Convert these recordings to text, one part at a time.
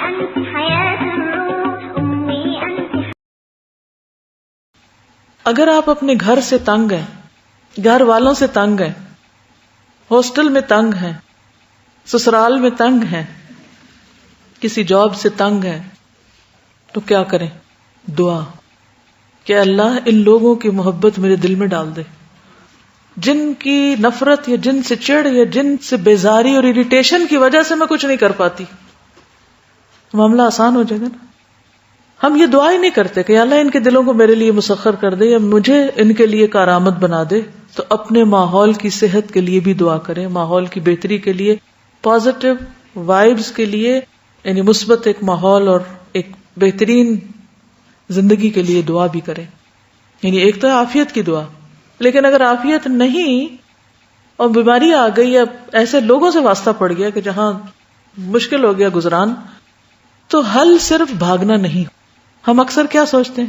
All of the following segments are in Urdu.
أنت حياة الروح أمي أنت. اگر آپ اپنے گھر سے تنگ ہیں، گھر والوں سے تنگ ہیں، ہاسٹل میں تنگ ہیں، سسرال میں تنگ ہیں، کسی جاب سے تنگ ہیں، تو کیا کریں؟ دعا کہ اللہ ان لوگوں کی محبت میرے دل میں ڈال دے، جن کی نفرت یا جن سے چڑ یا جن سے بیزاری اور اریٹیشن کی وجہ سے میں کچھ نہیں کر پاتی. معاملہ آسان ہو جائے گا نا. ہم یہ دعا ہی نہیں کرتے کہ اللہ ان کے دلوں کو میرے لیے مسخر کر دے یا مجھے ان کے لیے کارآمد بنا دے. تو اپنے ماحول کی صحت کے لیے بھی دعا کریں، ماحول کی بہتری کے لیے، پازیٹیو وائبز کے لیے، یعنی مثبت ایک ماحول اور ایک بہترین زندگی کے لیے دعا بھی کریں. یعنی ایک تو عافیت کی دعا، لیکن اگر عافیت نہیں اور بیماری آ گئی یا ایسے لوگوں سے واسطہ پڑ گیا کہ جہاں مشکل ہو گیا گزران، تو حل صرف بھاگنا نہیں. ہم اکثر کیا سوچتے ہیں؟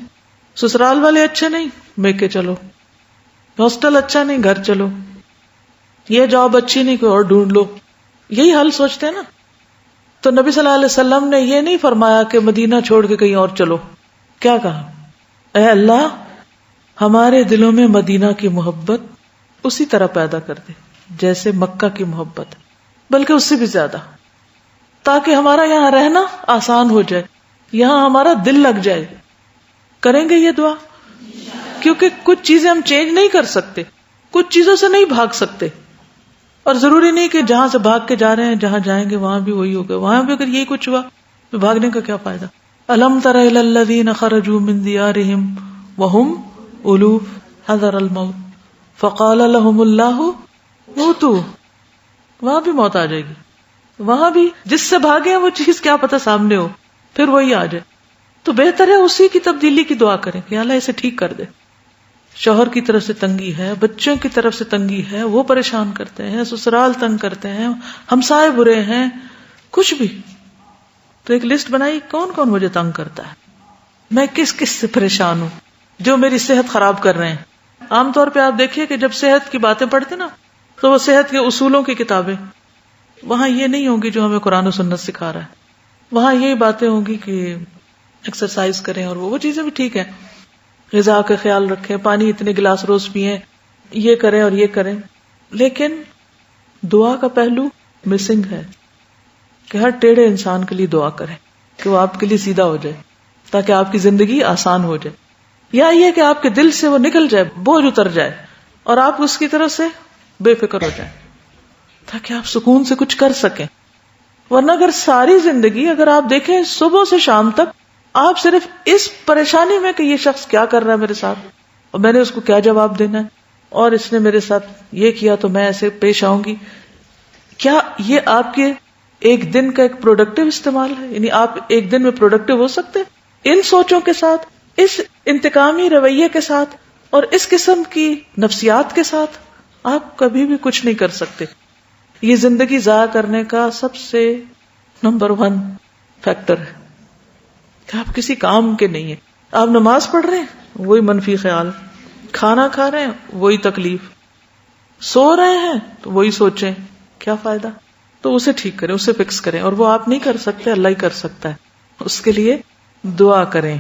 سسرال والے اچھے نہیں، میکے چلو. ہاسٹل اچھا نہیں، گھر چلو. یہ جاب اچھی نہیں، کوئی اور ڈھونڈ لو. یہی حل سوچتے ہیں نا. تو نبی صلی اللہ علیہ وسلم نے یہ نہیں فرمایا کہ مدینہ چھوڑ کے کہیں اور چلو. کیا کہا؟ اے اللہ ہمارے دلوں میں مدینہ کی محبت اسی طرح پیدا کر دے جیسے مکہ کی محبت، بلکہ اس سے بھی زیادہ، تاکہ ہمارا یہاں رہنا آسان ہو جائے، یہاں ہمارا دل لگ جائے. کریں گے یہ دعا؟ کیونکہ کچھ چیزیں ہم چینج نہیں کر سکتے، کچھ چیزوں سے نہیں بھاگ سکتے، اور ضروری نہیں کہ جہاں سے بھاگ کے جا رہے ہیں جہاں جائیں گے وہاں بھی وہی ہوگا. وہاں بھی اگر یہی کچھ ہوا تو بھاگنے کا کیا فائدہ؟ الم تر الی الذین خرجوا من دیارہم وہم الوف حذر الموت فقال لهم اللہ موتوا. وہاں بھی موت آ جائے گی، وہاں بھی جس سے بھاگے وہ چیز کیا پتہ سامنے ہو، پھر وہی آ جائے. تو بہتر ہے اسی کی تبدیلی کی دعا کریں کہ اللہ اسے ٹھیک کر دے. شوہر کی طرف سے تنگی ہے، بچوں کی طرف سے تنگی ہے، وہ پریشان کرتے ہیں، سسرال تنگ کرتے ہیں، ہمسائے برے ہیں، کچھ بھی. تو ایک لسٹ بنائی کون کون مجھے تنگ کرتا ہے، میں کس کس سے پریشان ہوں، جو میری صحت خراب کر رہے ہیں. عام طور پہ آپ دیکھیے کہ جب صحت کی باتیں پڑھتے نا تو وہ صحت کے اصولوں کی کتابیں، وہاں یہ نہیں ہوگی جو ہمیں قرآن و سنت سکھا رہا ہے. وہاں یہی باتیں ہوں گی کہ ایکسرسائز کریں، اور وہ چیزیں بھی ٹھیک ہیں، غذا کا خیال رکھیں، پانی اتنے گلاس روز پئیں، یہ کریں اور یہ کریں. لیکن دعا کا پہلو مسنگ ہے کہ ہر ٹیڑھے انسان کے لیے دعا کریں کہ وہ آپ کے لیے سیدھا ہو جائے، تاکہ آپ کی زندگی آسان ہو جائے. یا یہ کہ آپ کے دل سے وہ نکل جائے، بوجھ اتر جائے، اور آپ اس کی طرف سے بے فکر ہو جائیں، تاکہ آپ سکون سے کچھ کر سکیں. ورنہ اگر ساری زندگی اگر آپ دیکھیں صبح سے شام تک آپ صرف اس پریشانی میں کہ یہ شخص کیا کر رہا ہے میرے ساتھ اور میں نے اس کو کیا جواب دینا ہے، اور اس نے میرے ساتھ یہ کیا تو میں ایسے پیش آؤں گی، کیا یہ آپ کے ایک دن کا ایک پروڈکٹیو استعمال ہے؟ یعنی آپ ایک دن میں پروڈکٹیو ہو سکتے؟ ان سوچوں کے ساتھ، اس انتقامی رویے کے ساتھ اور اس قسم کی نفسیات کے ساتھ آپ کبھی بھی کچھ نہیں کر سکتے. یہ زندگی ضائع کرنے کا سب سے نمبر 1 فیکٹر ہے کہ آپ کسی کام کے نہیں ہیں. آپ نماز پڑھ رہے ہیں وہی منفی خیال، کھانا کھا رہے ہیں وہی تکلیف، سو رہے ہیں تو وہی سوچیں، کیا فائدہ؟ تو اسے ٹھیک کریں، اسے فکس کریں، اور وہ آپ نہیں کر سکتے، اللہ ہی کر سکتا ہے. اس کے لیے دعا کریں.